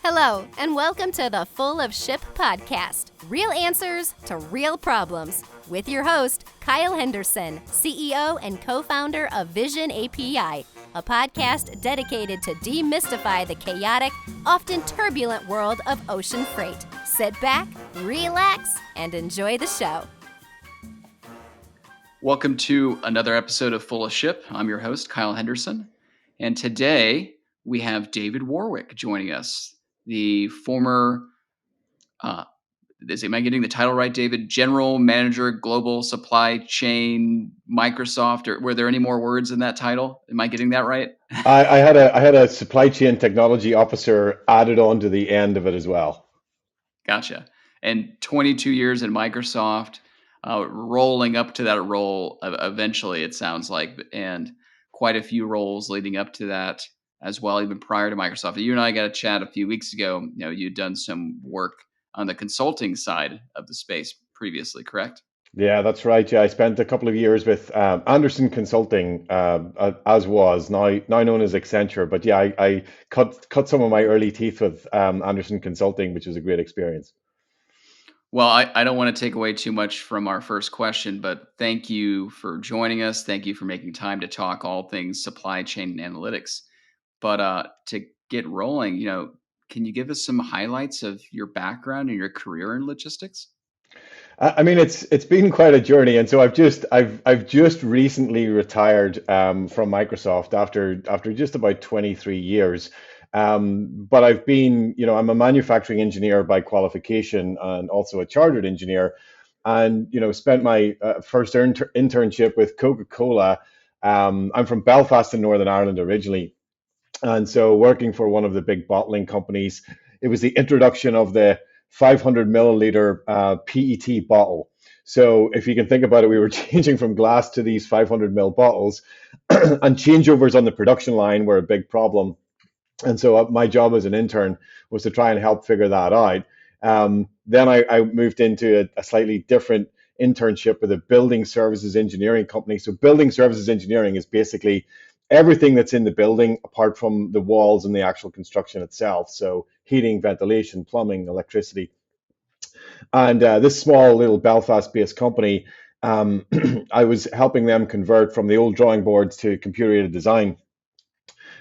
Hello, and welcome to the Full of Ship podcast. Real answers to real problems. With your host, Kyle Henderson, CEO and co-founder of Vision API, a podcast dedicated to demystify the chaotic, often turbulent world of ocean freight. Sit back, relax, and enjoy the show. Welcome to another episode of Full of Ship. I'm your host, Kyle Henderson. And today we have David Warrick joining us, the former, am I getting the title right, David? General Manager, Global Supply Chain, Microsoft, or were there any more words in that title? Am I getting that right? I had a supply chain technology officer added on to the end of it as well. Gotcha. And 22 years in Microsoft, rolling up to that role eventually, it sounds like, and quite a few roles leading up to that as well, even prior to Microsoft. You and I got a chat a few weeks ago. You know, you'd done some work on the consulting side of the space previously, correct? Yeah, that's right. Yeah, I spent a couple of years with Anderson Consulting, as was now known as Accenture. But yeah, I cut some of my early teeth with Anderson Consulting, which was a great experience. Well, I don't want to take away too much from our first question, but thank you for joining us. Thank you for making time to talk all things supply chain and analytics. But to get rolling, can you give us some highlights of your background and your career in logistics? I mean, it's been quite a journey, and so I've just recently retired from Microsoft after just about 23 years. But I've been, I'm a manufacturing engineer by qualification and also a chartered engineer, and spent my first internship with Coca-Cola. I'm from Belfast in Northern Ireland originally, and so working for one of the big bottling companies, it was the introduction of the 500 milliliter PET bottle. So if you can think about it, we were changing from glass to these 500 ml bottles, and changeovers on the production line were a big problem. And so my job as an intern was to try and help figure that out. Then I moved into a slightly different internship with a building services engineering company. So building services engineering is basically everything that's in the building apart from the walls and the actual construction itself. So heating, ventilation, plumbing, electricity. And this small little Belfast-based company, I was helping them convert from the old drawing boards to computer-aided design.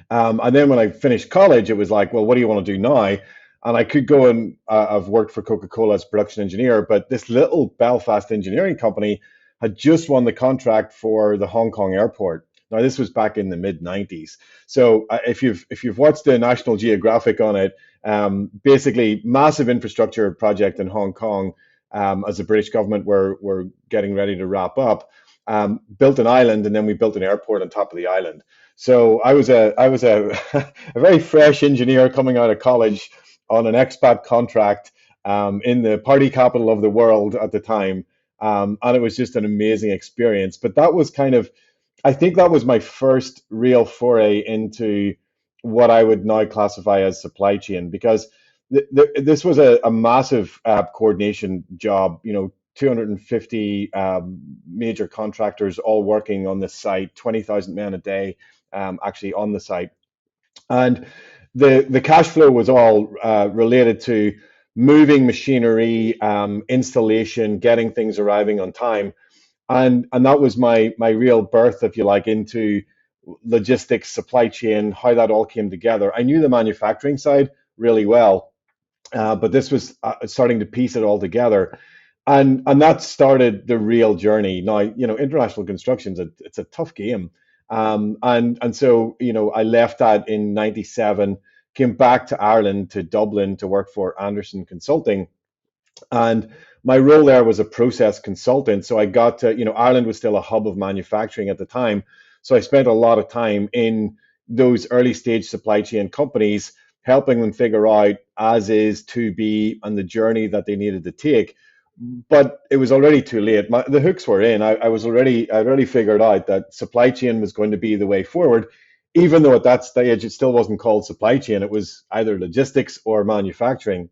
And then when I finished college, it was like, well, what do you want to do now? And I could go and I've worked for Coca-Cola as production engineer, but this little Belfast engineering company had just won the contract for the Hong Kong airport. Now, this was back in the mid 90s. So if you've watched the National Geographic on it, basically massive infrastructure project in Hong Kong, as the British government were getting ready to wrap up, built an island, and then we built an airport on top of the island. So I was a a very fresh engineer coming out of college on an expat contract in the party capital of the world at the time, and it was just an amazing experience. But that was I think that was my first real foray into what I would now classify as supply chain, because this was a massive coordination job. 250 major contractors all working on this site, 20,000 men a day actually on the site. And the cash flow was all related to moving machinery, installation, getting things arriving on time. And that was my real birth, if you like, into logistics, supply chain, how that all came together. I knew the manufacturing side really well, but this was starting to piece it all together. And that started the real journey. Now, international construction, it's a tough game. And so, I left that in 97, came back to Ireland, to Dublin, to work for Anderson Consulting. And my role there was a process consultant. So I got to, Ireland was still a hub of manufacturing at the time. So I spent a lot of time in those early stage supply chain companies, helping them figure out as is to be and the journey that they needed to take. But it was already too late. The hooks were in. I already figured out that supply chain was going to be the way forward, even though at that stage it still wasn't called supply chain. It was either logistics or manufacturing.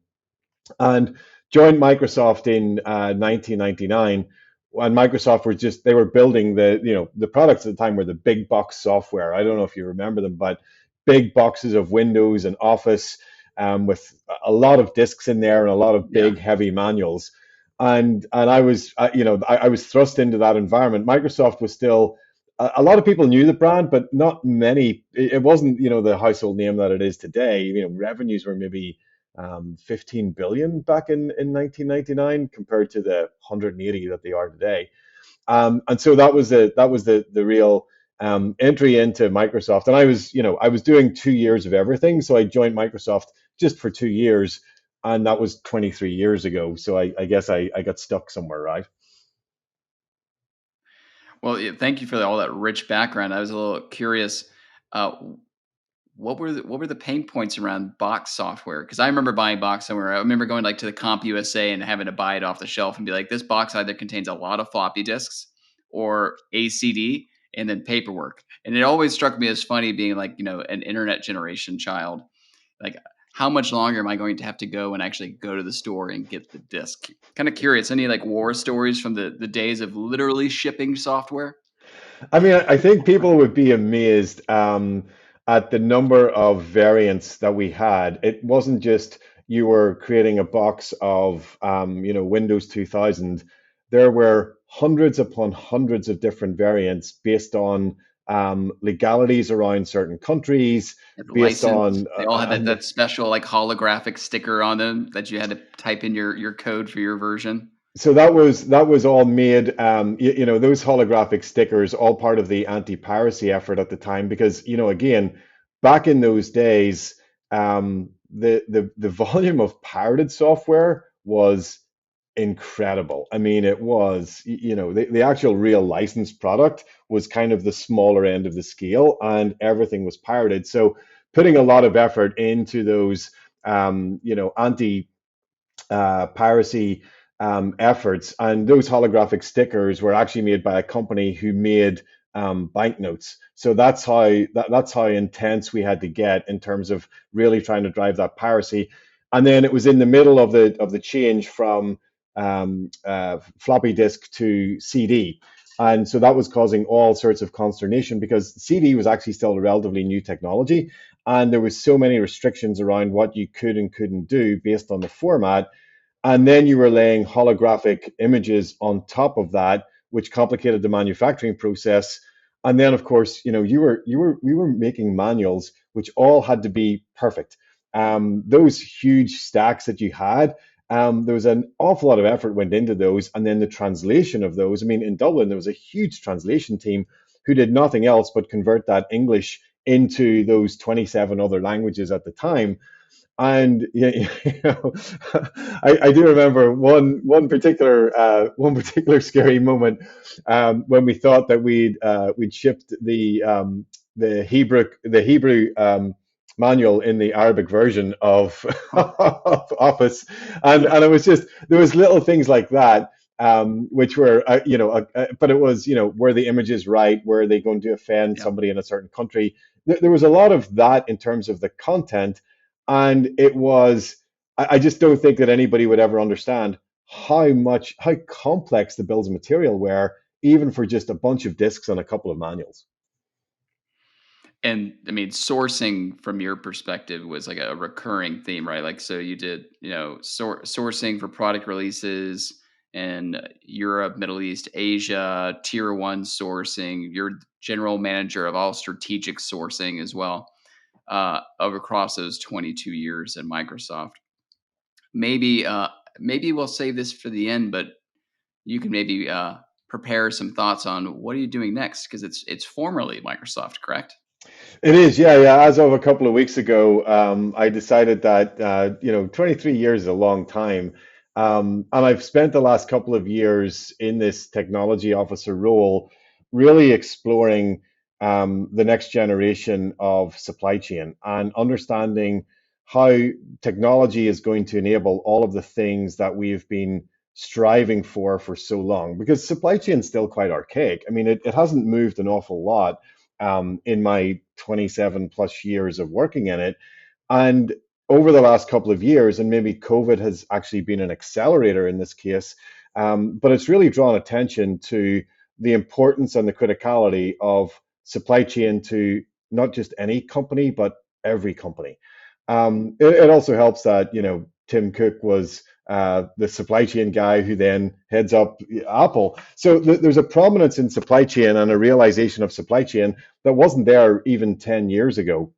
And joined Microsoft in 1999, and Microsoft they were building the products at the time were the big box software. I don't know if you remember them, but big boxes of Windows and Office, with a lot of disks in there and a lot of Yeah. big, heavy manuals. And I was, I was thrust into that environment. Microsoft was still, a lot of people knew the brand, but not many. It wasn't, the household name that it is today. Revenues were maybe 15 billion back in 1999 compared to the 180 that they are today. And so that was the real entry into Microsoft. And I was doing 2 years of everything. So I joined Microsoft just for 2 years, and that was 23 years ago. So I guess I got stuck somewhere, right? Well, yeah, thank you for all that rich background. I was a little curious. Uh, what were the pain points around box software? Because I remember buying box somewhere. I remember going like to the Comp USA and having to buy it off the shelf and be like, this box either contains a lot of floppy disks or ACD and then paperwork. And it always struck me as funny being like, an internet generation child. Like, how much longer am I going to have to go and actually go to the store and get the disc? Kind of curious. Any like war stories from the days of literally shipping software? I mean, I think people would be amazed at the number of variants that we had. It wasn't just you were creating a box of, Windows 2000. There were hundreds upon hundreds of different variants based on legalities around certain countries, based License. on They all had that and that special like holographic sticker on them that you had to type in your code for your version. so that was all made, those holographic stickers, all part of the anti-piracy effort at the time, because again, back in those days, the volume of pirated software was incredible. I mean, it was, the actual real licensed product was kind of the smaller end of the scale, and everything was pirated. So putting a lot of effort into those, anti piracy efforts. And those holographic stickers were actually made by a company who made banknotes. So that's how intense we had to get in terms of really trying to drive that piracy. And then it was in the middle of the change from floppy disk to CD. And so that was causing all sorts of consternation because CD was actually still a relatively new technology. And there was so many restrictions around what you could and couldn't do based on the format, and then you were laying holographic images on top of that, which complicated the manufacturing process. And then, of course, we were making manuals which all had to be perfect. Those huge stacks that you had, there was an awful lot of effort went into those, and then the translation of those. I mean, in Dublin, there was a huge translation team who did nothing else but convert that English into those 27 other languages at the time. And I do remember one particular scary moment when we thought that we'd shipped the Hebrew manual in the Arabic version of, of Office, and it was just there was little things like that. Which were, but it was, were the images right? Were they going to offend Yeah. somebody in a certain country? There was a lot of that in terms of the content, and I just don't think that anybody would ever understand how complex the bills of material were, even for just a bunch of discs and a couple of manuals. And I mean, sourcing from your perspective was like a recurring theme, right? Like, so you did, sourcing for product releases in Europe, Middle East, Asia, tier one sourcing. You're general manager of all strategic sourcing as well, of across those 22 years at Microsoft. Maybe we'll save this for the end, but you can maybe prepare some thoughts on what are you doing next because it's formerly Microsoft, correct? It is, yeah, yeah. As of a couple of weeks ago, I decided that 23 years is a long time, and I've spent the last couple of years in this technology officer role, really exploring the next generation of supply chain and understanding how technology is going to enable all of the things that we've been striving for so long. Because supply chain is still quite archaic. I mean, it hasn't moved an awful lot in my 27 plus years of working in it. And over the last couple of years, and maybe COVID has actually been an accelerator in this case, but it's really drawn attention to the importance and the criticality of supply chain to not just any company, but every company. It also helps that, Tim Cook was the supply chain guy who then heads up Apple. So there's a prominence in supply chain and a realization of supply chain that wasn't there even 10 years ago.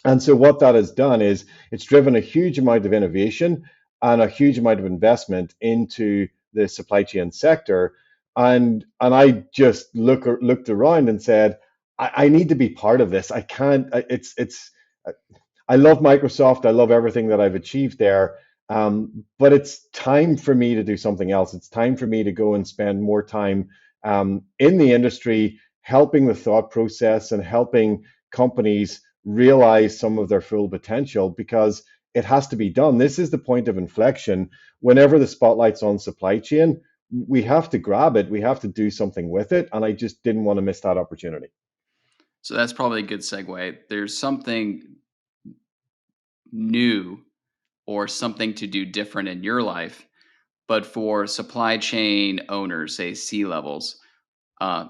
And so what that has done is it's driven a huge amount of innovation and a huge amount of investment into the supply chain sector. And I just looked around and said, I need to be part of this. I can't. It's. I love Microsoft. I love everything that I've achieved there. But it's time for me to do something else. It's time for me to go and spend more time in the industry, helping the thought process and helping companies realize some of their full potential, because it has to be done. This is the point of inflection. Whenever the spotlight's on supply chain, we have to grab it. We have to do something with it. And I just didn't want to miss that opportunity. So that's probably a good segue. There's something new or something to do different in your life, but for supply chain owners, say C-levels,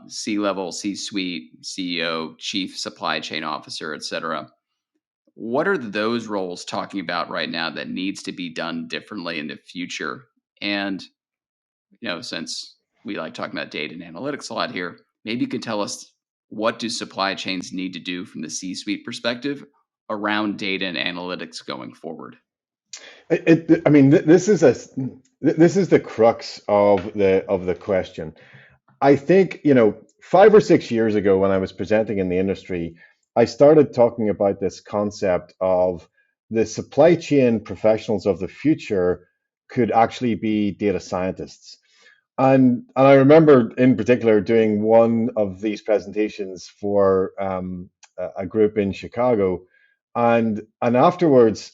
C-level, C-suite, CEO, chief supply chain officer, et cetera, what are those roles talking about right now that needs to be done differently in the future? And, since we like talking about data and analytics a lot here, maybe you could tell us, what do supply chains need to do from the C-suite perspective around data and analytics going forward? I mean, this is the crux of the question. I think, 5 or 6 years ago, when I was presenting in the industry, I started talking about this concept of the supply chain professionals of the future could actually be data scientists. And I remember in particular doing one of these presentations for a group in Chicago, and afterwards,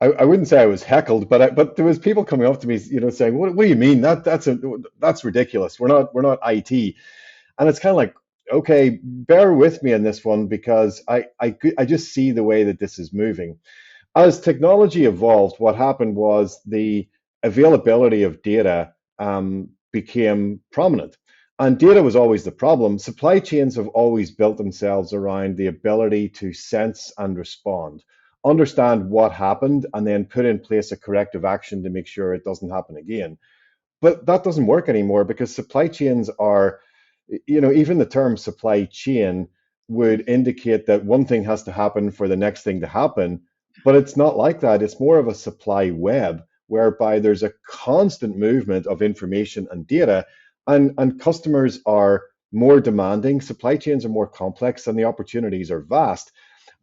I wouldn't say I was heckled, but there was people coming up to me, saying, "What do you mean? That's ridiculous. We're not IT." And it's kind of like, okay, bear with me on this one, because I just see the way that this is moving. As technology evolved, what happened was the availability of data became prominent. And data was always the problem. Supply chains have always built themselves around the ability to sense and respond, understand what happened, and then put in place a corrective action to make sure it doesn't happen again. But that doesn't work anymore, because supply chains are, even the term supply chain would indicate that one thing has to happen for the next thing to happen. But it's not like that. It's more of a supply web, whereby there's a constant movement of information and data, and customers are more demanding. Supply chains are more complex, and the opportunities are vast.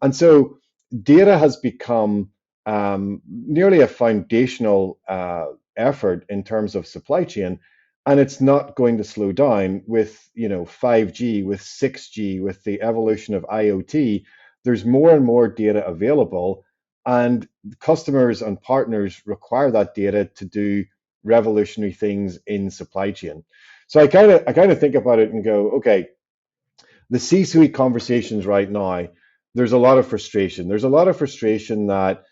And so data has become nearly a foundational effort in terms of supply chain, and it's not going to slow down with 5G, with 6G, with the evolution of IoT. There's more and more data available, and customers and partners require that data to do revolutionary things in supply chain. So I kind of think about it and go, okay, the C-suite conversations right now, there's a lot of frustration. There's a lot of frustration that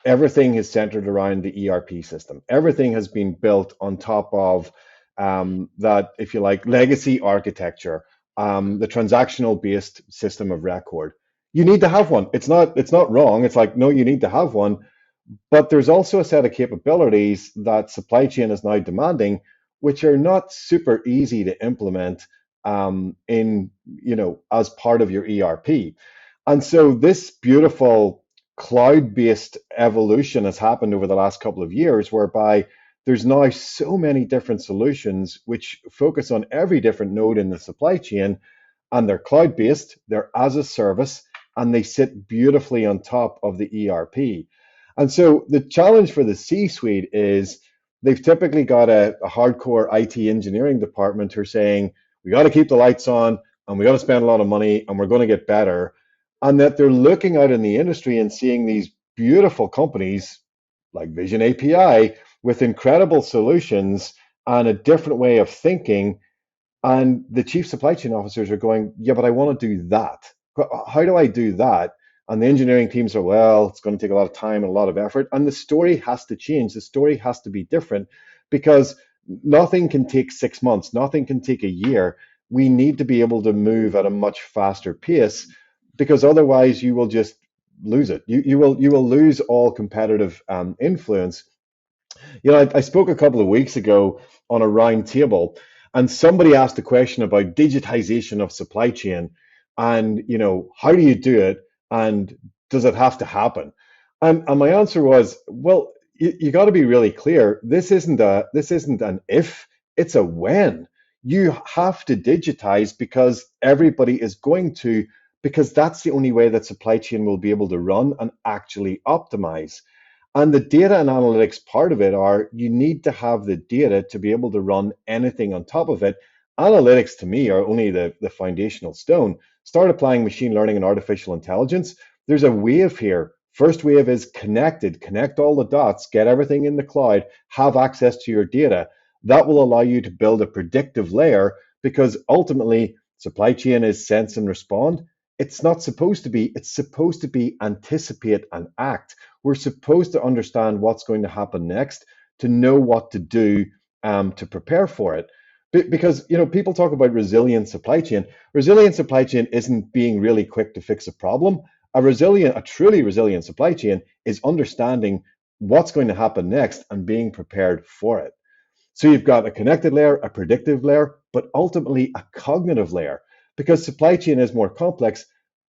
everything is centered around the ERP system. Everything has been built on top of that, if you like, legacy architecture, the transactional based system of record. You need to have one. It's not wrong. It's like, no, you need to have one. But there's also a set of capabilities that supply chain is now demanding, which are not super easy to implement as part of your ERP. And so this beautiful cloud-based evolution has happened over the last couple of years, whereby there's now so many different solutions which focus on every different node in the supply chain, and they're cloud-based, they're as a service, and they sit beautifully on top of the ERP. And so the challenge for the C-suite is they've typically got a hardcore IT engineering department who are saying, we got to keep the lights on, and we got to spend a lot of money, and we're going to get better. And that they're looking out in the industry and seeing these beautiful companies like Vision API with incredible solutions and a different way of thinking. And the chief supply chain officers are going, yeah, but I want to do that. How do I do that? And the engineering teams are, well, it's going to take a lot of time and a lot of effort. And the story has to change. The story has to be different, because nothing can take 6 months. Nothing can take a year. We need to be able to move at a much faster pace, because otherwise you will just lose it. You will lose all competitive influence. I spoke a couple of weeks ago on a round table, and somebody asked a question about digitization of supply chain, and how do you do it, and does it have to happen? And my answer was, well, you got to be really clear. This isn't an if, it's a when. You have to digitize because everybody is going to, because that's the only way that supply chain will be able to run and actually optimize. And the data and analytics part of it are you need to have the data to be able to run anything on top of it. Analytics to me are only the foundational stone. Start applying machine learning and artificial intelligence. There's a wave here. First wave is connected, connect all the dots, get everything in the cloud, have access to your data. That will allow you to build a predictive layer because ultimately supply chain is sense and respond. It's not supposed to be, it's supposed to be anticipate and act. We're supposed to understand what's going to happen next to know what to do to prepare for it. Because people talk about resilient supply chain. Resilient supply chain isn't being really quick to fix a problem. A truly resilient supply chain is understanding what's going to happen next and being prepared for it. So you've got a connected layer, a predictive layer, but ultimately a cognitive layer because supply chain is more complex,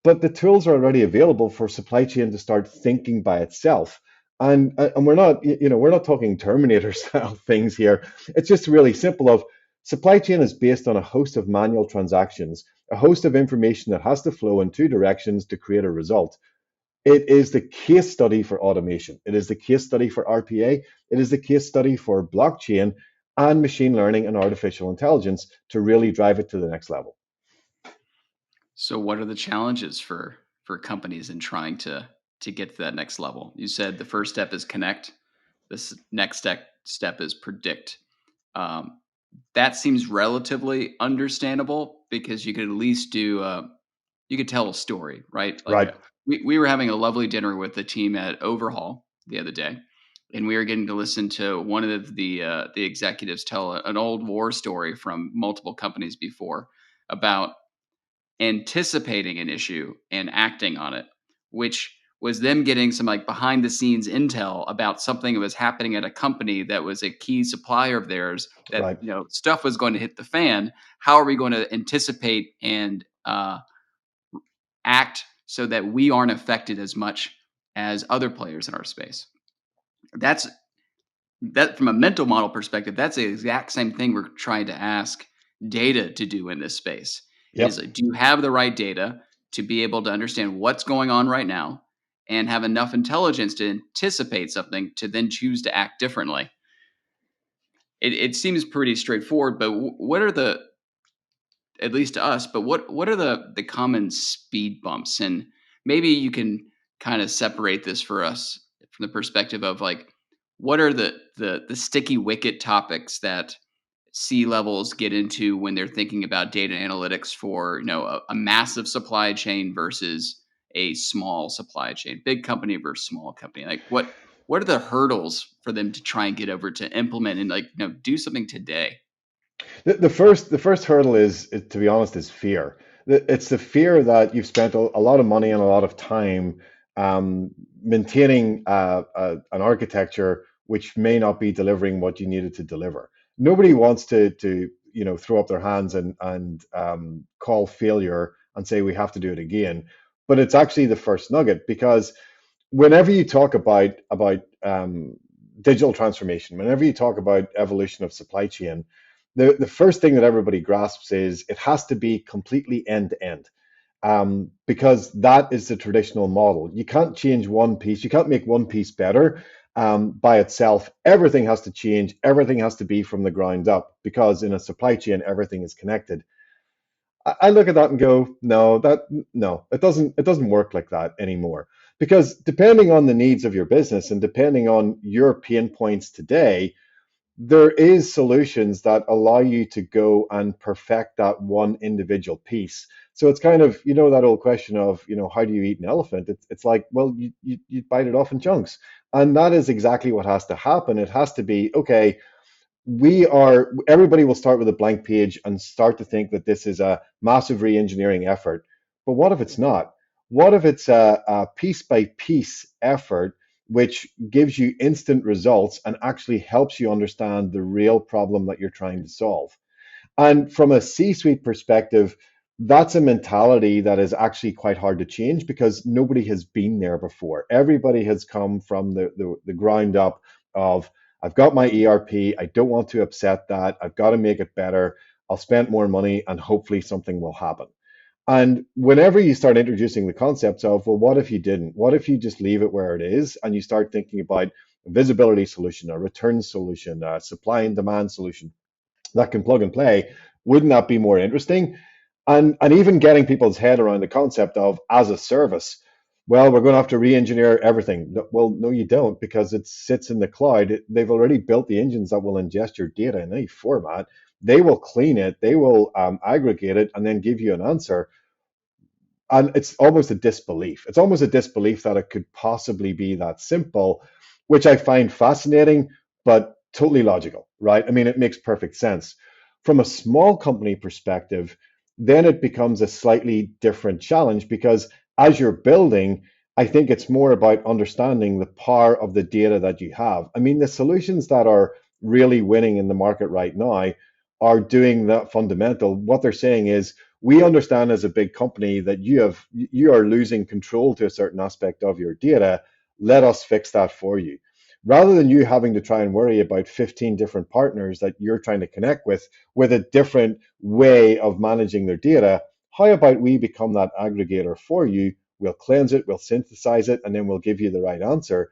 but the tools are already available for supply chain to start thinking by itself. And we're not talking Terminator style things here. It's just really simple of supply chain is based on a host of manual transactions, a host of information that has to flow in two directions to create a result. It is the case study for automation. It is the case study for RPA. It is the case study for blockchain and machine learning and artificial intelligence to really drive it to the next level. So what are the challenges for companies in trying to get to that next level? You said the first step is connect. This next step is predict. That seems relatively understandable because you could at least do you could tell a story, right? Right. We were having a lovely dinner with the team at Overhaul the other day, and we were getting to listen to one of the executives tell an old war story from multiple companies before about anticipating an issue and acting on it, which was them getting some like behind the scenes intel about something that was happening at a company that was a key supplier of theirs that Right. stuff was going to hit the fan. How are we going to anticipate and act so that we aren't affected as much as other players in our space? That's that from a mental model perspective. That's the exact same thing we're trying to ask data to do in this space. Is Yep. like, do you have the right data to be able to understand what's going on right now and have enough intelligence to anticipate something to then choose to act differently? It seems pretty straightforward, but what are the, at least to us, but what are the common speed bumps? And maybe you can kind of separate this for us from the perspective of like, what are the sticky wicket topics that C levels get into when they're thinking about data analytics for a massive supply chain versus a small supply chain, big company versus small company? Like what are the hurdles for them to try and get over to implement and like do something today? The first hurdle to be honest, is fear. It's the fear that you've spent a lot of money and a lot of time maintaining an architecture which may not be delivering what you needed to deliver. Nobody wants to throw up their hands and call failure and say we have to do it again. But it's actually the first nugget because whenever you talk about digital transformation, whenever you talk about evolution of supply chain, the first thing that everybody grasps is it has to be completely end to end, because that is the traditional model. You can't change one piece, you can't make one piece better by itself. Everything has to change, everything has to be from the ground up because in a supply chain, everything is connected. I look at that and go, no, it doesn't work like that anymore. Because depending on the needs of your business and depending on your pain points today, there is solutions that allow you to go and perfect that one individual piece. So it's kind of, that old question of, how do you eat an elephant? It's like, well, you bite it off in chunks. And that is exactly what has to happen. It has to be, okay, everybody will start with a blank page and start to think that this is a massive re-engineering effort. But what if it's not? What if it's a piece by piece effort which gives you instant results and actually helps you understand the real problem that you're trying to solve? And from a C-suite perspective, that's a mentality that is actually quite hard to change because nobody has been there before. Everybody has come from the ground up of, I've got my ERP, I don't want to upset that, I've got to make it better, I'll spend more money and hopefully something will happen. And whenever you start introducing the concepts of, well, what if you didn't? What if you just leave it where it is and you start thinking about a visibility solution, a return solution, a supply and demand solution that can plug and play? Wouldn't that be more interesting? And even getting people's head around the concept of as a service. Well, we're going to have to re-engineer everything. Well, no, you don't, because it sits in the cloud. They've already built the engines that will ingest your data in any format. They will clean it, they will aggregate it, and then give you an answer. And it's almost a disbelief. It's almost a disbelief that it could possibly be that simple, which I find fascinating, but totally logical, right? I mean, it makes perfect sense. From a small company perspective, then it becomes a slightly different challenge because as you're building, I think it's more about understanding the power of the data that you have. I mean, the solutions that are really winning in the market right now are doing that fundamental. What they're saying is, we understand as a big company that you are losing control to a certain aspect of your data. Let us fix that for you. Rather than you having to try and worry about 15 different partners that you're trying to connect with a different way of managing their data, how about we become that aggregator for you? We'll cleanse it, we'll synthesize it, and then we'll give you the right answer.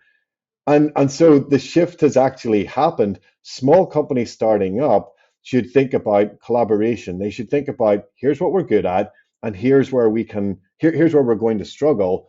And so the shift has actually happened. Small companies starting up should think about collaboration. They should think about, here's what we're good at, and here's where here's where we're going to struggle.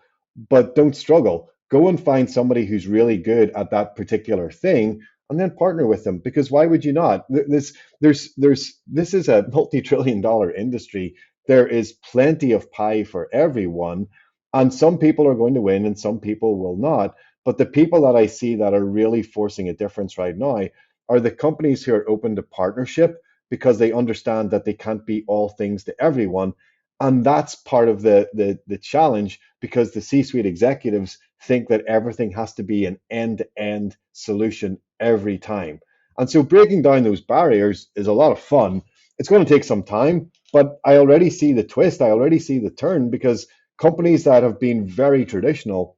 But don't struggle. Go and find somebody who's really good at that particular thing, and then partner with them. Because why would you not? This is a multi-trillion-dollar industry. There is plenty of pie for everyone, and some people are going to win, and some people will not. But the people that I see that are really forcing a difference right now are the companies who are open to partnership because they understand that they can't be all things to everyone. And that's part of the challenge because the C-suite executives think that everything has to be an end-to-end solution every time. And so breaking down those barriers is a lot of fun. It's going to take some time, but I already see the twist. I already see the turn because companies that have been very traditional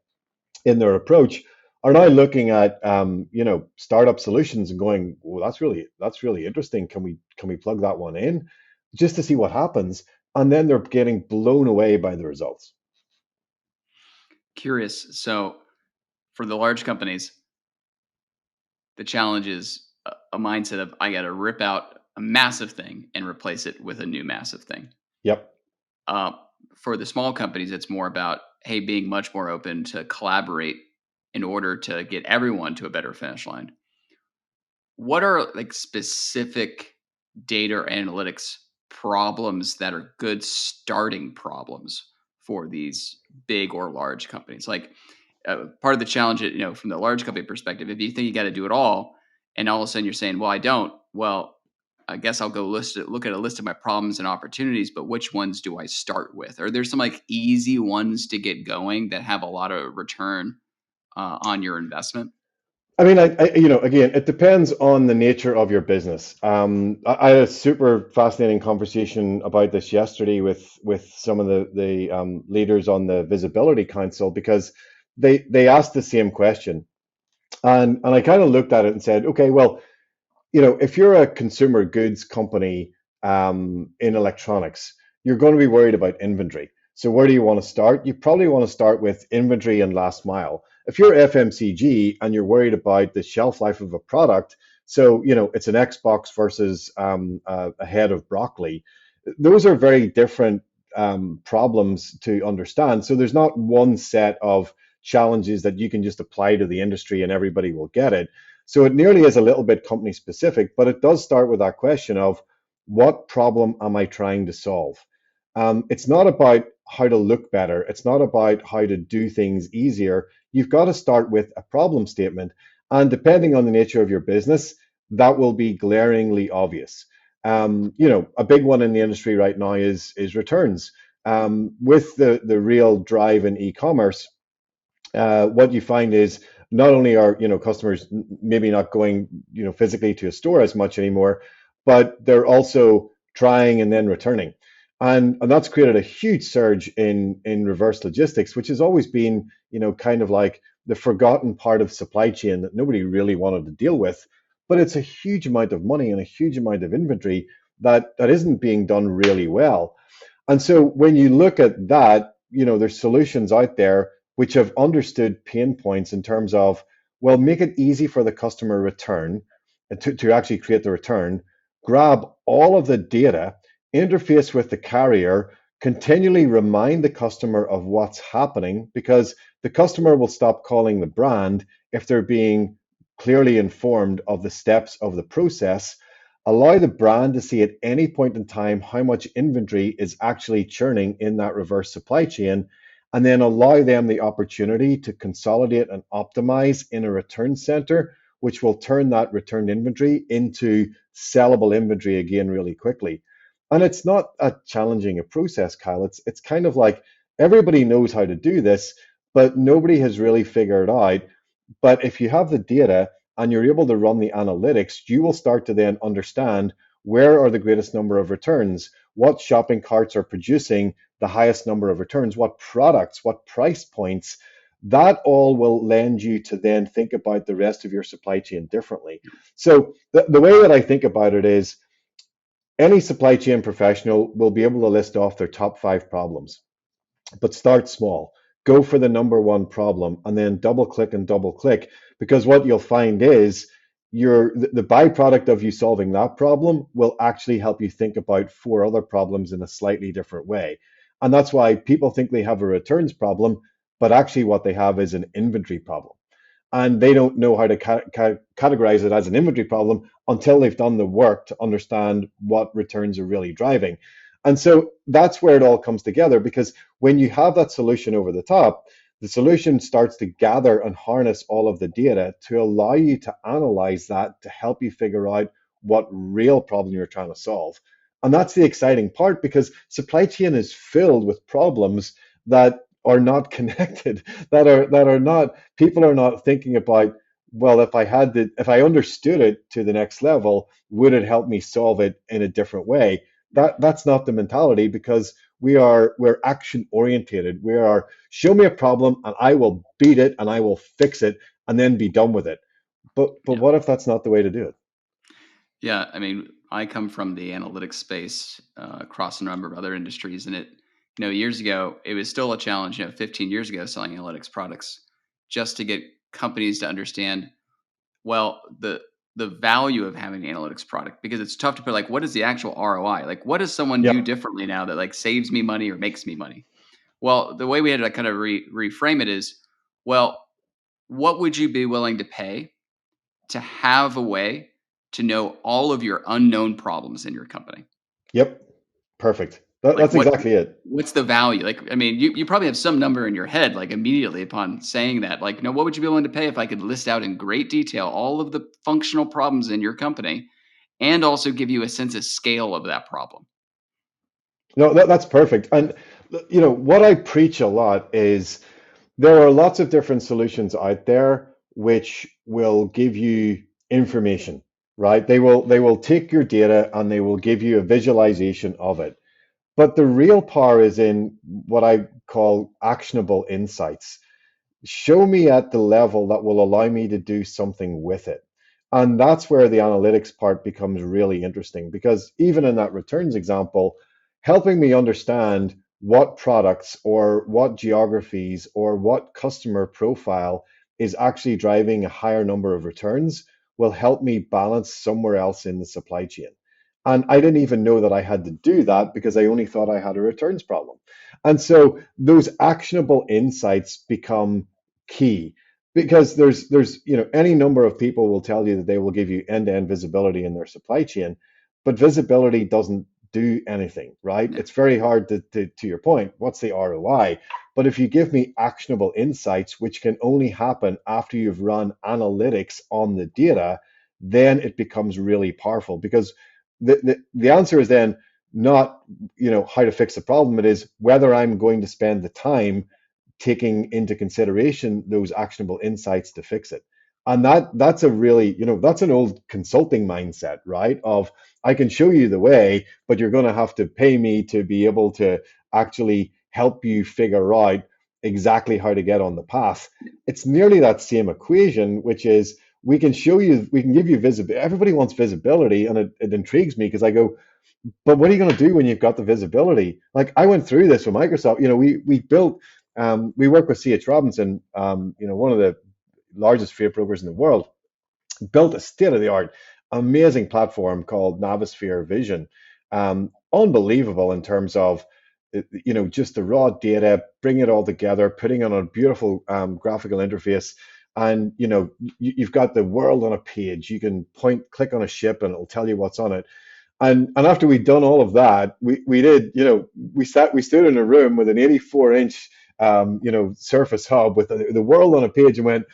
in their approach are now looking at startup solutions and going, well, that's really interesting. Can we plug that one in just to see what happens? And then they're getting blown away by the results. Curious. So for the large companies, the challenge is a mindset of, I got to rip out a massive thing and replace it with a new massive thing. Yep. Uh, for the small companies, it's more about, hey, being much more open to collaborate in order to get everyone to a better finish line. What are like specific data or analytics problems that are good starting problems for these big or large companies? Like part of the challenge, from the large company perspective, if you think you got to do it all, and all of a sudden you're saying, well, I don't. Well, I guess I'll go look at a list of my problems and opportunities, but which ones do I start with? Are there some like easy ones to get going that have a lot of return on your investment? I mean, again, it depends on the nature of your business. I had a super fascinating conversation about this yesterday with some of the leaders on the Visibility Council because they asked the same question, and I kind of looked at it and said, okay, well, if you're a consumer goods company in electronics, you're going to be worried about inventory. So where do you want to start? You probably want to start with inventory and last mile. If you're FMCG and you're worried about the shelf life of a product, so it's an Xbox versus a head of broccoli. Those are very different problems to understand. So there's not one set of challenges that you can just apply to the industry and everybody will get it. So it nearly is a little bit company specific, but it does start with that question of what problem am I trying to solve? It's not about how to look better. It's not about how to do things easier. You've got to start with a problem statement. And depending on the nature of your business, that will be glaringly obvious. A big one in the industry right now is returns. With the real drive in e-commerce, what you find is not only are customers maybe not going physically to a store as much anymore, but they're also trying and then returning, and that's created a huge surge in reverse logistics, which has always been kind of like the forgotten part of supply chain that nobody really wanted to deal with. But it's a huge amount of money and a huge amount of inventory that isn't being done really well. And so when you look at that, there's solutions out there which have understood pain points in terms of, well, make it easy for the customer return to actually create the return, grab all of the data, interface with the carrier, continually remind the customer of what's happening, because the customer will stop calling the brand if they're being clearly informed of the steps of the process. Allow the brand to see at any point in time how much inventory is actually churning in that reverse supply chain, and then allow them the opportunity to consolidate and optimize in a return center, which will turn that returned inventory into sellable inventory again really quickly. And it's not a challenging a process, Kyle. It's kind of like everybody knows how to do this, but nobody has really figured out. But if you have the data and you're able to run the analytics, you will start to then understand where are the greatest number of returns, what shopping carts are producing the highest number of returns, what products, what price points. That all will lend you to then think about the rest of your supply chain differently. So the way that I think about it is any supply chain professional will be able to list off their top 5 problems, but start small. Go for the number one problem and then double click, because what you'll find is the byproduct of you solving that problem will actually help you think about 4 other problems in a slightly different way. And that's why people think they have a returns problem, but actually what they have is an inventory problem. And they don't know how to categorize it as an inventory problem until they've done the work to understand what returns are really driving. And so that's where it all comes together, because when you have that solution over the top, the solution starts to gather and harness all of the data to allow you to analyze that to help you figure out what real problem you're trying to solve. And that's the exciting part, because supply chain is filled with problems that are not connected, that are not, people are not thinking about, well, if I understood it to the next level, would it help me solve it in a different way? That's not the mentality, because we're action orientated. We are, show me a problem and I will beat it and I will fix it and then be done with it. But Yeah. what if that's not the way to do it? Yeah, I mean, I come from the analytics space across a number of other industries, and years ago, it was still a challenge. 15 years ago, selling analytics products, just to get companies to understand, well, the value of having an analytics product, because it's tough to put, like, what is the actual ROI? Like, what does someone do Yep. differently now that like saves me money or makes me money? Well, the way we had to kind of reframe it is, well, what would you be willing to pay to have a way to know all of your unknown problems in your company? Yep. Perfect. Like, That's exactly it. what's the value? Like, I mean, you probably have some number in your head, like immediately upon saying that, like, what would you be willing to pay if I could list out in great detail all of the functional problems in your company and also give you a sense of scale of that problem? No, that's perfect. And what I preach a lot is there are lots of different solutions out there which will give you information, right? They will take your data and they will give you a visualization of it. But the real power is in what I call actionable insights. Show me at the level that will allow me to do something with it. And that's where the analytics part becomes really interesting, because even in that returns example, helping me understand what products or what geographies or what customer profile is actually driving a higher number of returns will help me balance somewhere else in the supply chain. And I didn't even know that I had to do that, because I only thought I had a returns problem. And so those actionable insights become key, because there's any number of people will tell you that they will give you end-to-end visibility in their supply chain, but visibility doesn't do anything, right? Yeah. It's very hard to your point, what's the ROI? But if you give me actionable insights, which can only happen after you've run analytics on the data, then it becomes really powerful, because the answer is then, not, how to fix the problem. It is whether I'm going to spend the time taking into consideration those actionable insights to fix it. And that's a really, that's an old consulting mindset, right? Of I can show you the way, but you're going to have to pay me to be able to actually help you figure out exactly how to get on the path. It's nearly that same equation, which is we can show you, we can give you visibility. Everybody wants visibility, and it intrigues me because I go, but what are you going to do when you've got the visibility? Like I went through this with Microsoft. We built, we work with CH Robinson, one of the largest freight brokers in the world, built a state-of-the-art, amazing platform called Navisphere Vision. Unbelievable in terms of, just the raw data, bringing it all together, putting it on a beautiful graphical interface. And, you've got the world on a page. You can click on a ship and it'll tell you what's on it. And after we'd done all of that, we did, we stood in a room with an 84-inch, Surface Hub with the world on a page and went,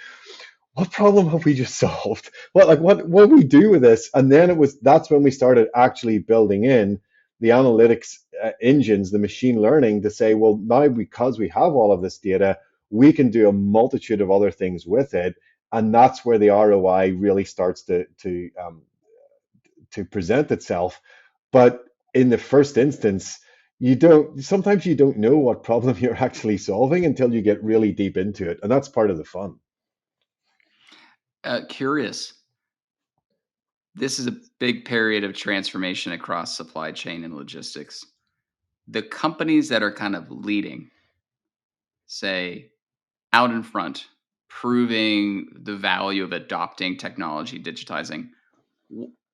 what problem have we just solved? What do we do with this? And then that's when we started actually building in the analytics engines, the machine learning to say, well, now because we have all of this data, we can do a multitude of other things with it. And that's where the ROI really starts to present itself. But in the first instance, sometimes you don't know what problem you're actually solving until you get really deep into it. And that's part of the fun. Curious. This is a big period of transformation across supply chain and logistics. The companies that are kind of leading, say, out in front, proving the value of adopting technology, digitizing,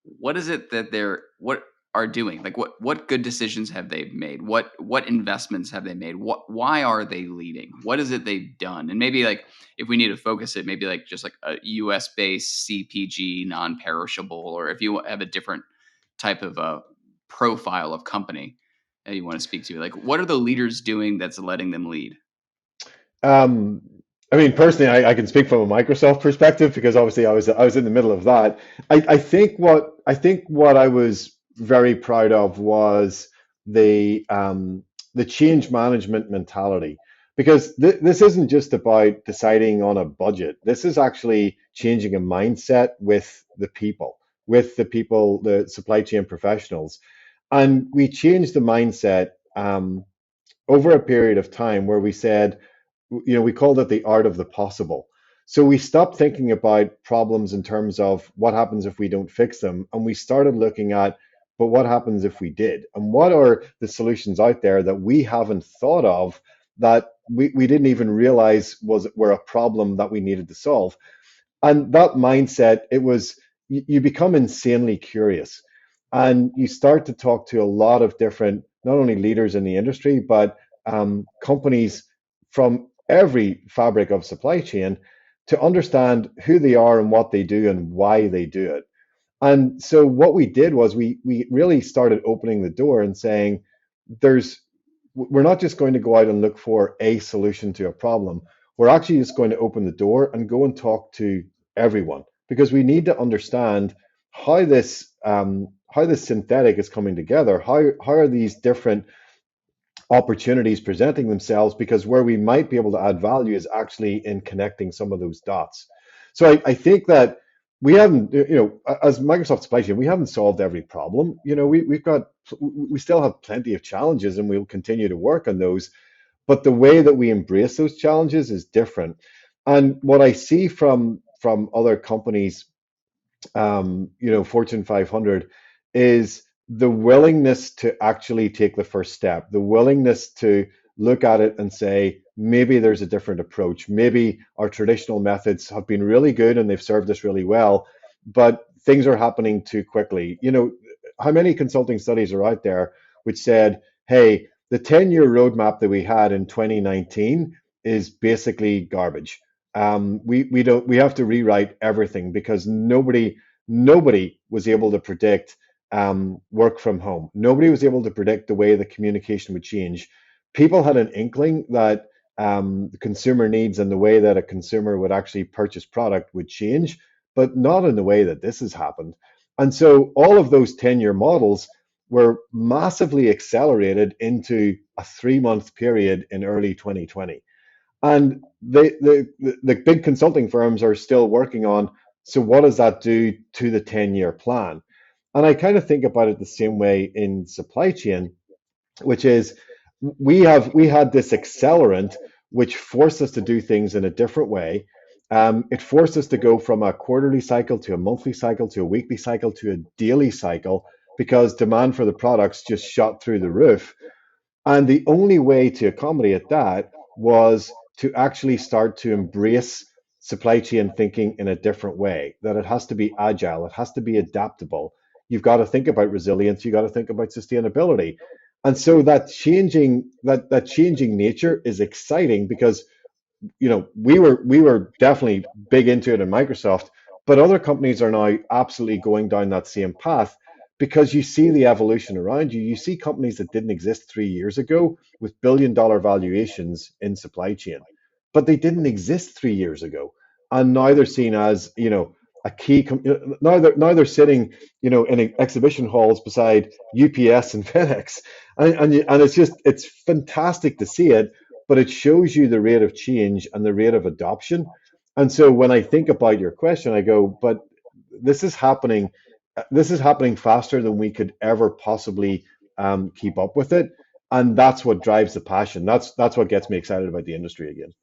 what is it that what are doing? Like what good decisions have they made? What investments have they made? Why are they leading? What is it they've done? And maybe like if we need to focus it, maybe like just like a US based CPG non-perishable, or if you have a different type of a profile of company that you want to speak to, like what are the leaders doing that's letting them lead? Um, I mean, personally, I can speak from a Microsoft perspective because obviously I was in the middle of that. I think what I was very proud of was the change management mentality, because this isn't just about deciding on a budget. This is actually changing a mindset with the people, the supply chain professionals, and we changed the mindset over a period of time where we said, we called it the art of the possible. So we stopped thinking about problems in terms of what happens if we don't fix them, and we started looking at, but what happens if we did? And what are the solutions out there that we haven't thought of, that we didn't even realize were a problem that we needed to solve? And that mindset, you become insanely curious, and you start to talk to a lot of different, not only leaders in the industry, but companies from every fabric of supply chain, to understand who they are and what they do and why they do it. And so what we did was we really started opening the door and saying, there's we're not just going to go out and look for a solution to a problem. We're actually just going to open the door and go and talk to everyone, because we need to understand how this synthetic is coming together. How are these different opportunities presenting themselves? Because where we might be able to add value is actually in connecting some of those dots. So I think that we haven't, as Microsoft supply chain, we haven't solved every problem. We still have plenty of challenges, and we'll continue to work on those. But the way that we embrace those challenges is different. And what I see from other companies, Fortune 500, is the willingness to actually take the first step, the willingness to look at it and say, maybe there's a different approach. Maybe our traditional methods have been really good and they've served us really well, but things are happening too quickly. How many consulting studies are out there which said, hey, the 10-year roadmap that we had in 2019 is basically garbage. We have to rewrite everything, because nobody was able to predict work from home. Nobody was able to predict the way the communication would change. People had an inkling that the consumer needs and the way that a consumer would actually purchase product would change, but not in the way that this has happened. And so all of those 10-year models were massively accelerated into a 3-month period in early 2020. And the big consulting firms are still working on, so what does that do to the 10-year plan? And I kind of think about it the same way in supply chain, which is we had this accelerant which forced us to do things in a different way. It forced us to go from a quarterly cycle to a monthly cycle to a weekly cycle to a daily cycle because demand for the products just shot through the roof. And the only way to accommodate that was to actually start to embrace supply chain thinking in a different way, that it has to be agile, it has to be adaptable. You've got to think about resilience, you've got to think about sustainability. And so that changing nature is exciting because we were definitely big into it in Microsoft, but other companies are now absolutely going down that same path because you see the evolution around you. You see companies that didn't exist 3 years ago with billion-dollar valuations in supply chain, but they didn't exist 3 years ago, and now they're seen as a key. Now they're sitting in exhibition halls beside UPS and FedEx, and it's fantastic to see it, but it shows you the rate of change and the rate of adoption. And so when I think about your question, I go, but this is happening. This is happening faster than we could ever possibly keep up with it, and that's what drives the passion. That's what gets me excited about the industry again.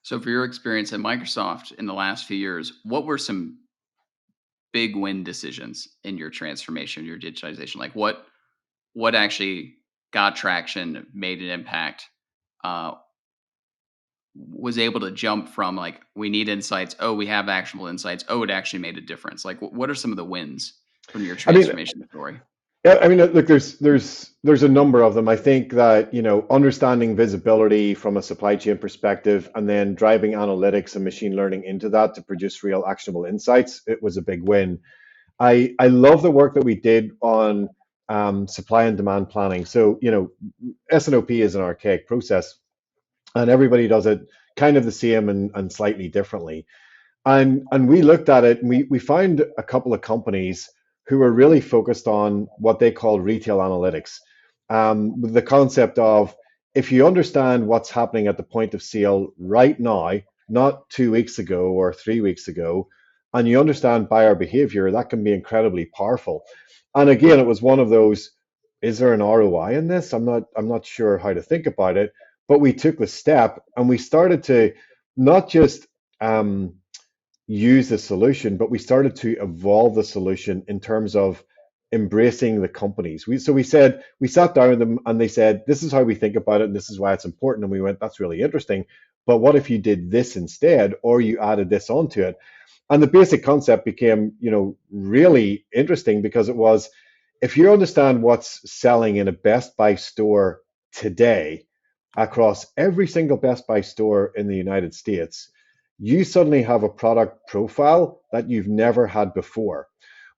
So, for your experience at Microsoft in the last few years, what were some big win decisions in your transformation, your digitization? Like what actually got traction, made an impact, uh, was able to jump from like we need insights, oh we have actionable insights, oh it actually made a difference. Like what are some of the wins from your I mean, transformation story? yeah, I mean, look, there's a number of them. I think that, understanding visibility from a supply chain perspective and then driving analytics and machine learning into that to produce real actionable insights, it was a big win. I love the work that we did on supply and demand planning. So, S&OP is an archaic process, and everybody does it kind of the same and slightly differently. And we looked at it, and we found a couple of companies who were really focused on what they call retail analytics, with the concept of, if you understand what's happening at the point of sale right now, not 2 weeks ago or 3 weeks ago, and you understand buyer behavior, that can be incredibly powerful. And again, it was one of those, is there an ROI in this? I'm not sure how to think about it, but we took the step and we started to not just um, use the solution, but we started to evolve the solution in terms of embracing the companies. We sat down with them and they said, this is how we think about it, and this is why it's important. And we went, that's really interesting. But what if you did this instead, or you added this onto it? And the basic concept became, really interesting because it was, if you understand what's selling in a Best Buy store today across every single Best Buy store in the United States, you suddenly have a product profile that you've never had before.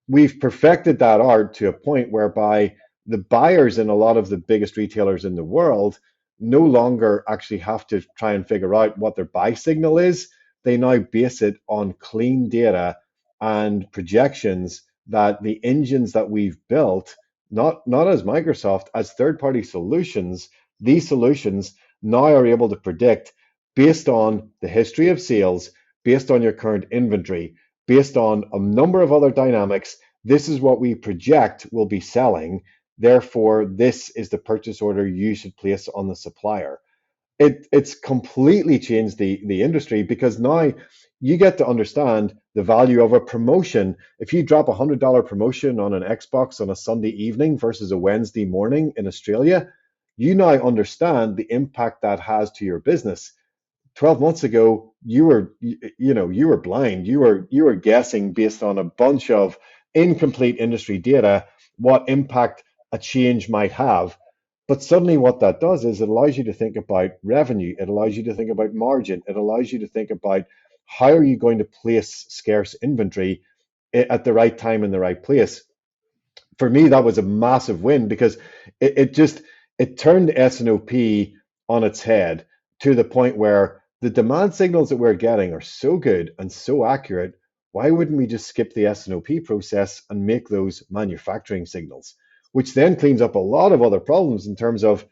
We've perfected that art to a point whereby the buyers in a lot of the biggest retailers in the world no longer actually have to try and figure out what their buy signal is. They now base it on clean data and projections that the engines that we've built, not as Microsoft, as third-party solutions, these solutions now are able to predict, based on the history of sales, based on your current inventory, based on a number of other dynamics, this is what we project will be selling. Therefore, this is the purchase order you should place on the supplier. It's completely changed the industry, because now you get to understand the value of a promotion. If you drop $100 promotion on an Xbox on a Sunday evening versus a Wednesday morning in Australia, you now understand the impact that has to your business. 12 months ago, you were blind. You were guessing based on a bunch of incomplete industry data what impact a change might have. But suddenly what that does is it allows you to think about revenue. It allows you to think about margin. It allows you to think about, how are you going to place scarce inventory at the right time in the right place. For me, that was a massive win, because it turned S&OP on its head, to the point where the demand signals that we're getting are so good and so accurate. Why wouldn't we just skip the S&OP process and make those manufacturing signals? which then cleans up a lot of other problems in terms of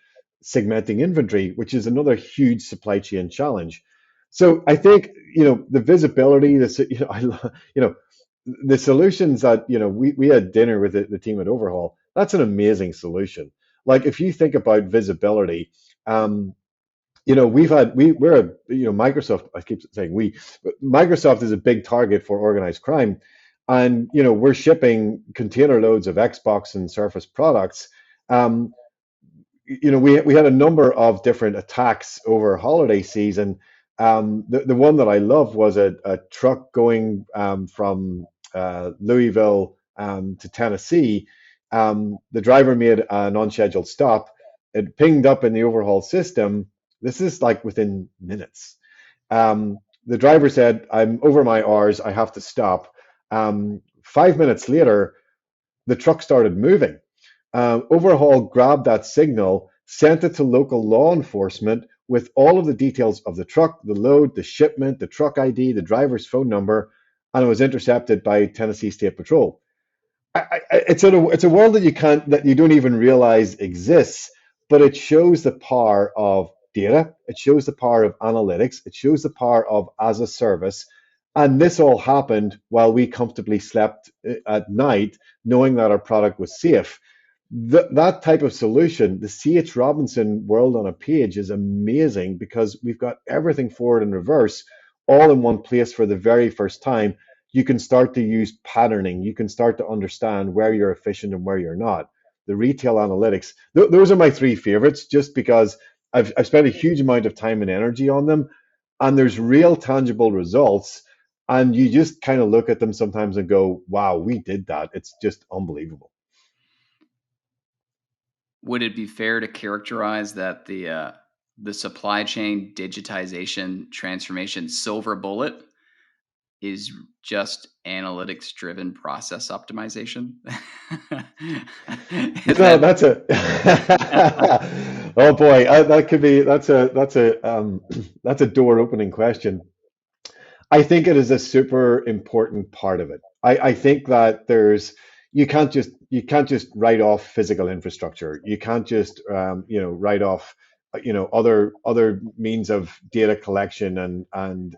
segmenting inventory, which is another huge supply chain challenge. So I think, the visibility, the solutions that, we had dinner with the team at Overhaul. That's an amazing solution. Like if you think about visibility, we're a, Microsoft, I keep saying we, but Microsoft is a big target for organized crime. And, we're shipping container loads of Xbox and Surface products. Um, we had a number of different attacks over holiday season. The one that I loved was a truck going from Louisville to Tennessee. The driver made an unscheduled stop. It pinged up in the overhaul system. This is like within minutes. The driver said, "I'm over my hours. I have to stop." 5 minutes later, the truck started moving. Overhaul grabbed that signal, sent it to local law enforcement with all of the details of the truck, the load, the shipment, the truck ID, the driver's phone number, and it was intercepted by Tennessee State Patrol. It's a world that you don't even realize exists, but it shows the power of data. It shows the power of analytics. It shows the power of as a service. And this all happened while we comfortably slept at night, knowing that our product was safe. That type of solution, the C.H. Robinson world on a page, is amazing because we've got everything forward and reverse all in one place for the very first time. You can start to use patterning. You can start to understand where you're efficient and where you're not. The retail analytics, those are my three favorites, just because I've spent a huge amount of time and energy on them, and there's real tangible results. And you just kind of look at them sometimes and go, wow, we did that. It's just unbelievable. Would it be fair to characterize that the supply chain digitization transformation silver bullet is just analytics driven process optimization? No, that's a oh boy, that could be that's a door opening question. I think it is a super important part of it. I think that you can't just write off physical infrastructure. You can't just write off other means of data collection and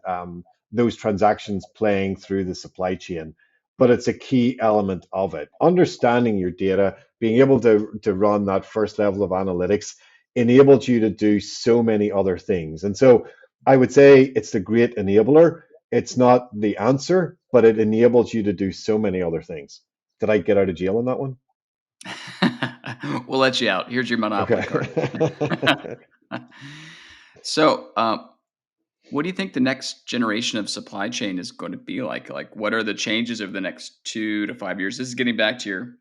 those transactions playing through the supply chain. But it's a key element of it. Understanding your data, being able to run that first level of analytics enables you to do so many other things. And so I would say it's the great enabler. It's not the answer, but it enables you to do so many other things. Did I get out of jail on that one? We'll let you out. Here's your Monopoly card. Okay. So, what do you think the next generation of supply chain is going to be like? Like, what are the changes over the next 2 to 5 years? This is getting back to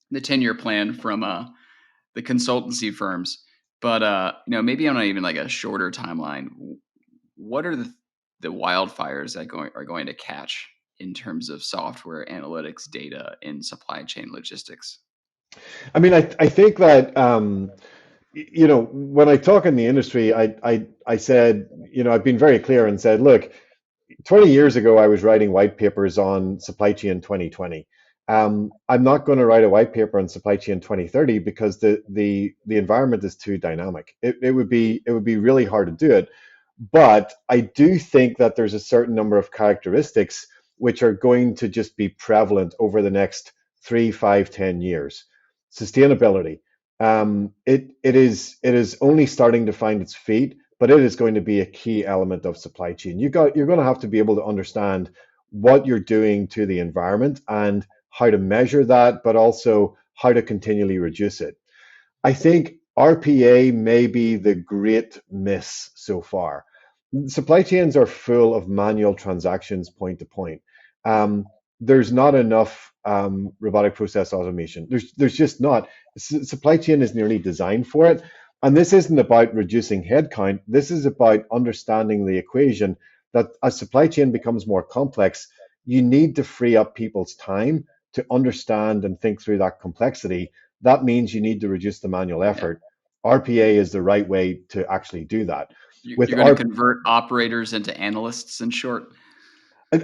the 10-year plan from the consultancy firms, but maybe on even like a shorter timeline. What are the wildfires that are going to catch in terms of software analytics data in supply chain logistics? I mean, I think that when I talk in the industry, I said, I've been very clear and said, look, 20 years ago, I was writing white papers on supply chain 2020. I'm not going to write a white paper on supply chain 2030 because the environment is too dynamic. It would be really hard to do it. But I do think that there's a certain number of characteristics which are going to just be prevalent over the next 3, 5, 10 years. Sustainability. It is only starting to find its feet, but it is going to be a key element of supply chain. You're going to have to be able to understand what you're doing to the environment and how to measure that, but also how to continually reduce it. I think RPA may be the great miss so far. Supply chains are full of manual transactions point to point. There's not enough robotic process automation. There's just not. Supply chain is nearly designed for it. And this isn't about reducing headcount. This is about understanding the equation that as supply chain becomes more complex, you need to free up people's time to understand and think through that complexity. That means you need to reduce the manual effort. RPA is the right way to actually do that. You're going to convert operators into analysts, in short.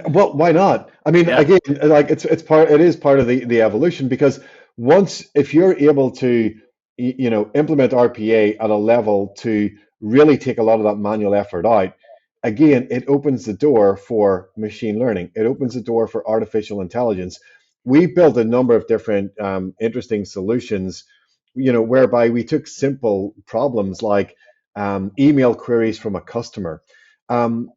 Well, why not? I mean, again, like it is part of the evolution because Once, if you're able to, implement RPA at a level to really take a lot of that manual effort out, again, it opens the door for machine learning. It opens the door for artificial intelligence. We built a number of different interesting solutions, whereby we took simple problems like email queries from a customer. Um,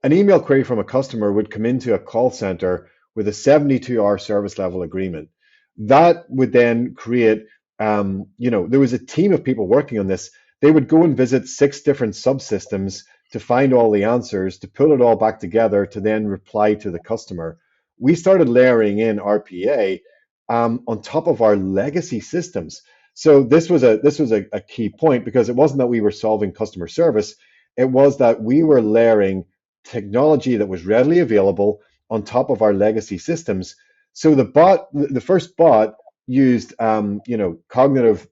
an email query from a customer would come into a call center with a 72-hour service level agreement. That would then create, there was a team of people working on this. They would go and visit 6 different subsystems to find all the answers, to pull it all back together, to then reply to the customer. We started layering in RPA on top of our legacy systems. So this was a key point, because it wasn't that we were solving customer service, it was that we were layering technology that was readily available on top of our legacy systems. So the first bot used, cognitive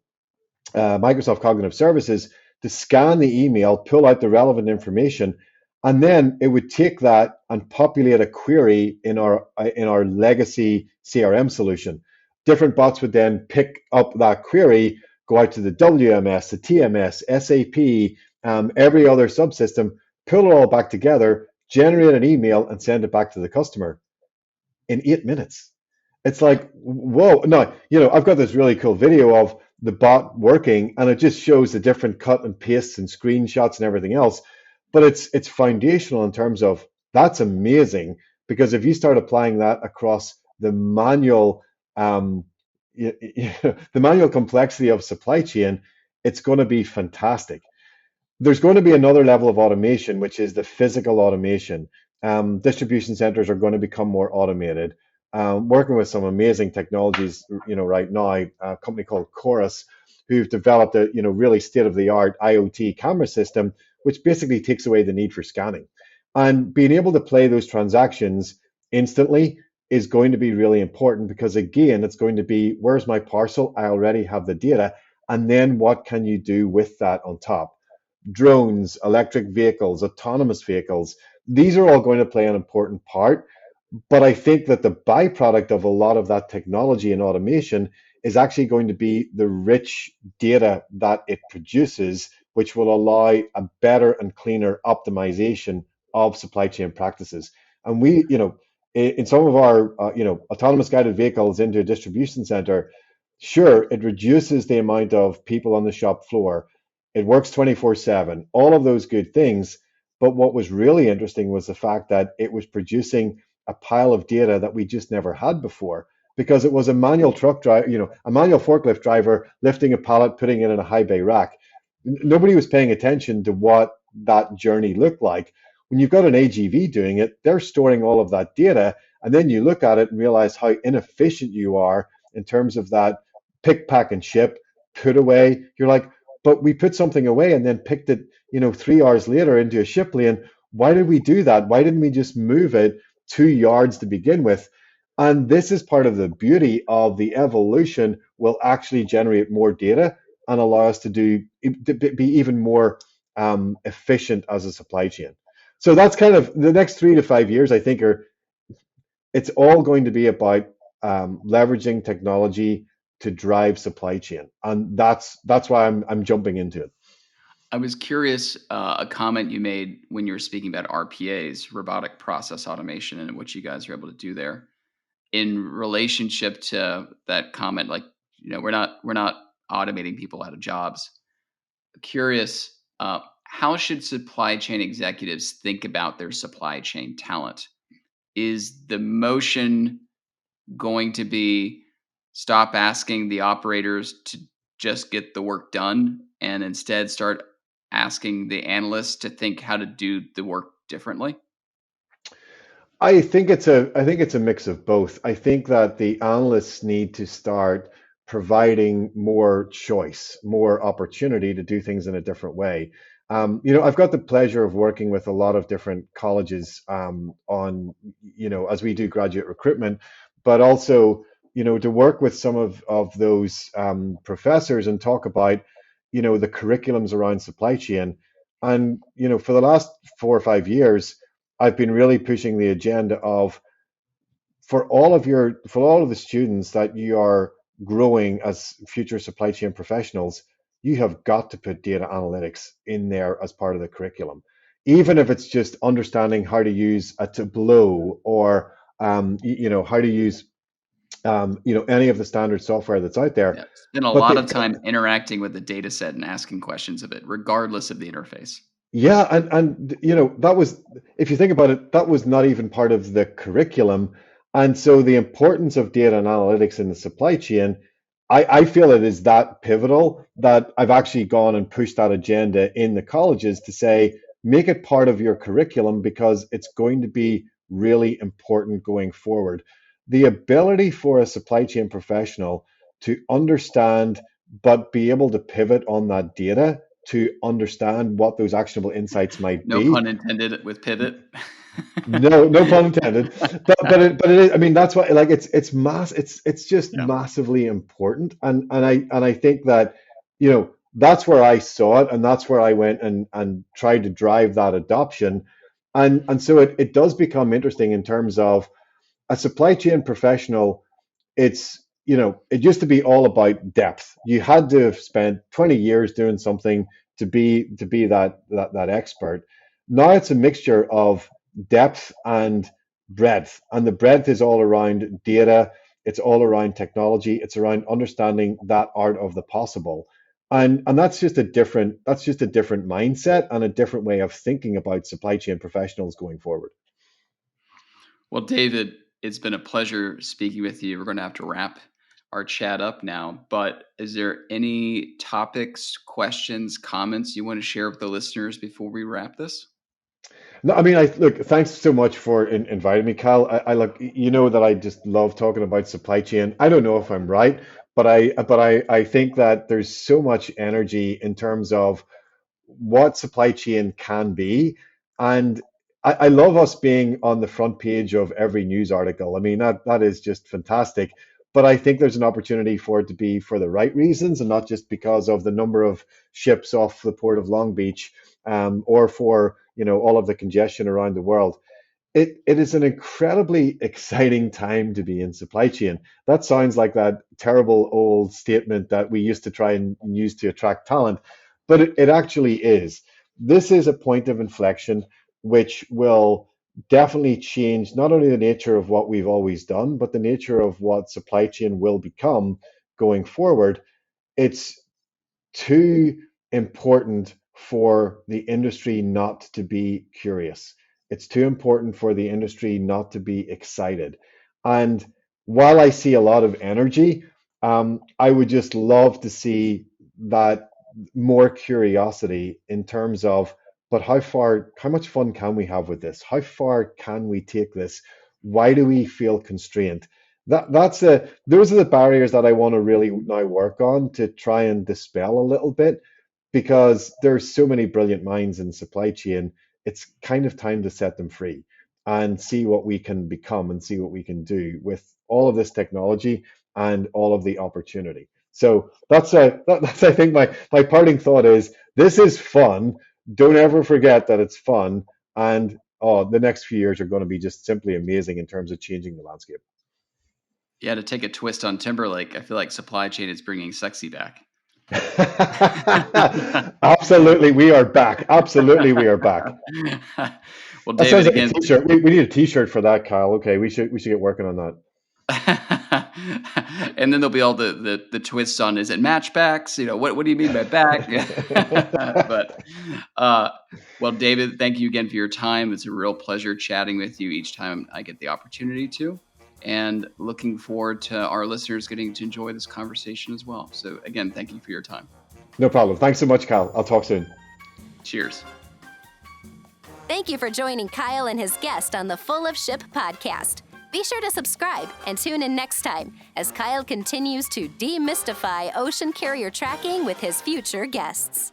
Microsoft Cognitive Services to scan the email, pull out the relevant information, and then it would take that and populate a query in our legacy CRM solution. Different bots would then pick up that query, go out to the WMS, the TMS, SAP, every other subsystem, pull it all back together, generate an email, and send it back to the customer in 8 minutes. It's like, whoa. No, I've got this really cool video of the bot working, and it just shows the different cut and pastes and screenshots and everything else. But it's foundational in terms of, that's amazing, because if you start applying that across the manual, the manual complexity of supply chain, it's going to be fantastic. There's going to be another level of automation, which is the physical automation. Distribution centers are going to become more automated. Working with some amazing technologies, right now, a company called Chorus, who've developed a, really state-of-the-art IoT camera system, which basically takes away the need for scanning. And being able to play those transactions instantly is going to be really important, because again, it's going to be, where's my parcel? I already have the data. And then what can you do with that on top? Drones, electric vehicles, autonomous vehicles, these are all going to play an important part. But I think that the byproduct of a lot of that technology and automation is actually going to be the rich data that it produces, which will allow a better and cleaner optimization of supply chain practices. And we, in some of our, autonomous guided vehicles into a distribution center, sure, it reduces the amount of people on the shop floor. It works 24/7, all of those good things. But what was really interesting was the fact that it was producing a pile of data that we just never had before, because it was a manual truck driver, a manual forklift driver lifting a pallet, putting it in a high bay rack. Nobody was paying attention to what that journey looked like. When you've got an AGV doing it, they're storing all of that data, and then you look at it and realize how inefficient you are in terms of that pick, pack, and ship, put away. You're like, but we put something away and then picked it, 3 hours later into a ship lane. Why did we do that? Why didn't we just move it 2 yards to begin with? And this is part of the beauty of the evolution, will actually generate more data and allow us to be even more efficient as a supply chain. So that's kind of the next 3 to 5 years, I think, it's all going to be about leveraging technology to drive supply chain, and that's why I'm jumping into it. I was curious, a comment you made when you were speaking about RPAs, robotic process automation, and what you guys are able to do there. In relationship to that comment, like, we're not automating people out of jobs. Curious, how should supply chain executives think about their supply chain talent? Is the motion going to be stop asking the operators to just get the work done and instead start asking the analysts to think how to do the work differently? I think it's a mix of both. I think that the analysts need to start providing more choice, more opportunity to do things in a different way. I've got the pleasure of working with a lot of different colleges on, as we do graduate recruitment, but also, to work with some of those professors and talk about, the curriculums around supply chain. And, for the last 4 or 5 years, I've been really pushing the agenda of, for all of the students that you are growing as future supply chain professionals, you have got to put data analytics in there as part of the curriculum, even if it's just understanding how to use a Tableau or how to use any of the standard software that's out there. Yeah. Spend a But lot they've of got, time interacting with the data set and asking questions of it, regardless of the interface. yeah, and that was, if you think about it, that was not even part of the curriculum. And so the importance of data and analytics in the supply chain, I feel it is that pivotal that I've actually gone and pushed that agenda in the colleges to say, make it part of your curriculum because it's going to be really important going forward. The ability for a supply chain professional to understand but be able to pivot on that data to understand what those actionable insights might No be. pun intended with pivot. No, no pun intended. But it is. I mean, that's why. Like, it's just Yeah. massively important. And I think that that's where I saw it, and that's where I went and tried to drive that adoption. And so it does become interesting in terms of a supply chain professional. It used to be all about depth. You had to have spent 20 years doing something to be that expert. Now it's a mixture of depth and breadth, and the breadth is all around data. It's all around technology. It's around understanding that art of the possible, and that's just a different mindset and a different way of thinking about supply chain professionals going forward. Well, David, it's been a pleasure speaking with you. We're going to have to wrap our chat up now, but is there any topics, questions, comments you want to share with the listeners before we wrap this? No, I mean, look. Thanks so much for inviting me, Cal. I look. You know that I just love talking about supply chain. I don't know if I'm right, but I think that there's so much energy in terms of what supply chain can be. And I love us being on the front page of every news article. I mean, that is just fantastic. But I think there's an opportunity for it to be for the right reasons and not just because of the number of ships off the port of Long Beach, or for all of the congestion around the world. It is an incredibly exciting time to be in supply chain. That sounds like that terrible old statement that we used to try and use to attract talent, but it actually is. This is a point of inflection which will definitely change not only the nature of what we've always done, but the nature of what supply chain will become going forward. It's too important for the industry not to be curious. It's too important for the industry not to be excited. And while I see a lot of energy, I would just love to see that more curiosity in terms of, but how much fun can we have with this? How far can we take this? Why do we feel constrained? Those are the barriers that I want to really now work on to try and dispel a little bit, because there's so many brilliant minds in supply chain. It's kind of time to set them free and see what we can become and see what we can do with all of this technology and all of the opportunity. So that's I think my parting thought is, this is fun. Don't ever forget that it's fun, and the next few years are going to be just simply amazing in terms of changing the landscape. Yeah, to take a twist on Timberlake, I feel like supply chain is bringing sexy back. Absolutely, we are back. Absolutely, we are back. Well, That David, sounds like a again, t-shirt. We need a t-shirt for that, Kyle. Okay, we should get working on that. and then there'll be all the twists on, is it matchbacks? What do you mean by back? But well, David, thank you again for your time. It's a real pleasure chatting with you each time I get the opportunity to, and looking forward to our listeners getting to enjoy this conversation as well. So again, thank you for your time. No problem. Thanks so much, Kyle. I'll talk soon. Cheers. Thank you for joining Kyle and his guest on the Full of Ship podcast. Be sure to subscribe and tune in next time as Kyle continues to demystify ocean carrier tracking with his future guests.